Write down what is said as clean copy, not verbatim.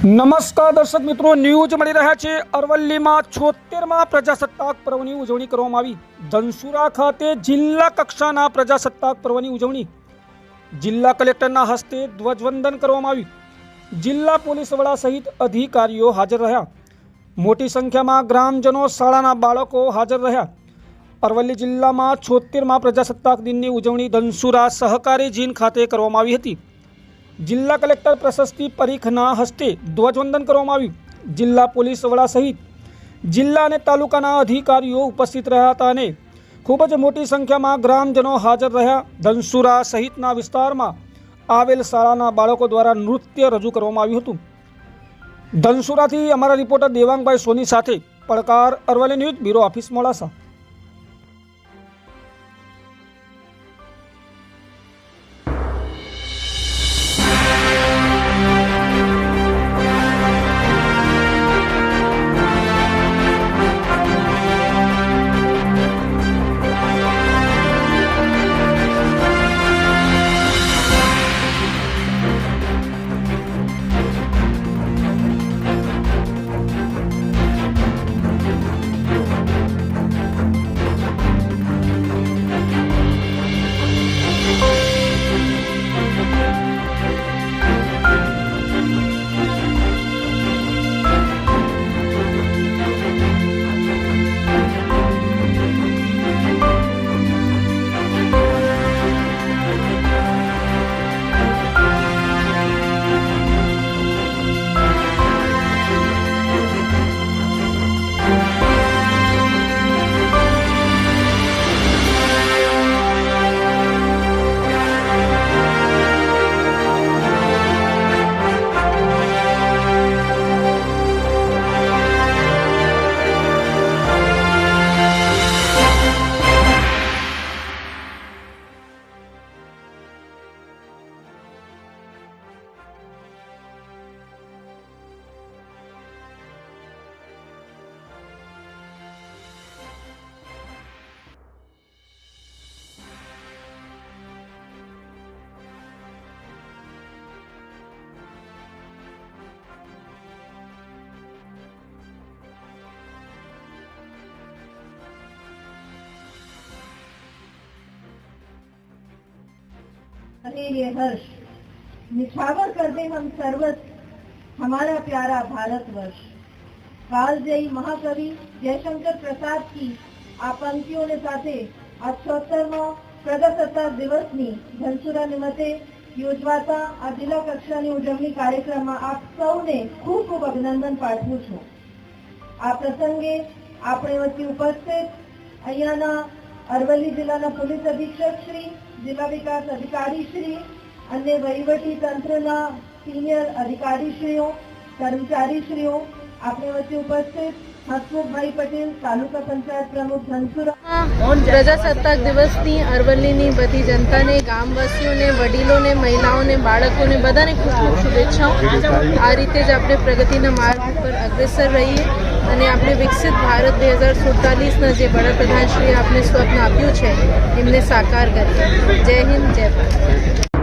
નમસ્કાર દર્શક મિત્રો, ન્યૂઝ મળી રહ્યા છે। અરવલ્લીમાં 76મા પ્રજાસત્તાક પર્વની ઉજવણી કરવામાં આવી। ધનસુરા ખાતે જિલ્લા કક્ષાના પ્રજાસત્તાક પર્વની ઉજવણી જિલ્લા કલેક્ટરના હસ્તે ધ્વજવંદન કરવામાં આવ્યું। જિલ્લા પોલીસ વડા સહિત અધિકારીઓ હાજર રહ્યા। મોટી સંખ્યામાં ગ્રામજનો, શાળાના બાળકો હાજર રહ્યા। અરવલ્લી જિલ્લામાં 76મા પ્રજાસત્તાક દિનની ઉજવણી ધનસુરા સહકારી જીન ખાતે કરવામાં આવી હતી। જિલ્લા કલેક્ટર પ્રશસ્તિ પરીખના હસ્તે ધ્વજવંદન કરવામાં આવ્યું। જિલ્લા પોલીસ વડા સહિત જિલ્લા અને તાલુકાના અધિકારીઓ ઉપસ્થિત રહ્યા હતા અને ખૂબ જ મોટી સંખ્યામાં ગ્રામજનો હાજર રહ્યા। ધનસુરા સહિતના વિસ્તારમાં આવેલ શાળાના બાળકો દ્વારા નૃત્ય રજૂ કરવામાં આવ્યું હતું। ધનસુરાથી અમારા રિપોર્ટર દેવાંગભાઈ સોની સાથે પડકાર, Aravalli news bureau office, Modasa. अरे ये हर्ष निछावर कर दे हम सर्वस्व हमारा प्यारा भारतवर्ष। कालजयी महाकवि जयशंकर प्रसाद की આ પંક્તિઓને સાથે આ 76મા પ્રજાસત્તાક દિવસની ધનસુરા નિમિત્તે યોજવાતા આ જિલ્લા કક્ષાની ઉજવણી કાર્યક્રમમાં આપ સૌને ખૂબ ખૂબ અભિનંદન પાઠવું છું। આ પ્રસંગે આપણે વચ્ચે ઉપસ્થિત અહીંયાના અરવલ્લી જિલ્લાના પોલીસ અધિક્ષક શ્રી, જિલ્લા વિકાસ અધિકારી શ્રી, અન્ય વહીવટી તંત્રના સિનિયર અધિકારીશ્રીઓ, કર્મચારીશ્રીઓ, આપણે વચ્ચે ઉપસ્થિત હસમુખભાઈ પટેલ, તાલુકા પંચાયત પ્રમુખ ધનસુરા। પ્રજાસત્તાક દિવસની અરવલ્લીની બધી જનતાને, ગામવાસીઓને, વડીલોને, મહિલાઓને, બાળકોને બધાને ખૂબ ખૂબ શુભેચ્છાઓ। આ રીતે જ આપણે પ્રગતિના માર્ગ પર અગ્રેસર રહીએ અને આપણે વિકસિત ભારત 2047ના જે વડાપ્રધાનશ્રીએ આપણે સ્વપ્ન આપ્યું છે એમને સાકાર કરીએ। જય હિન્દ, જય ભારત।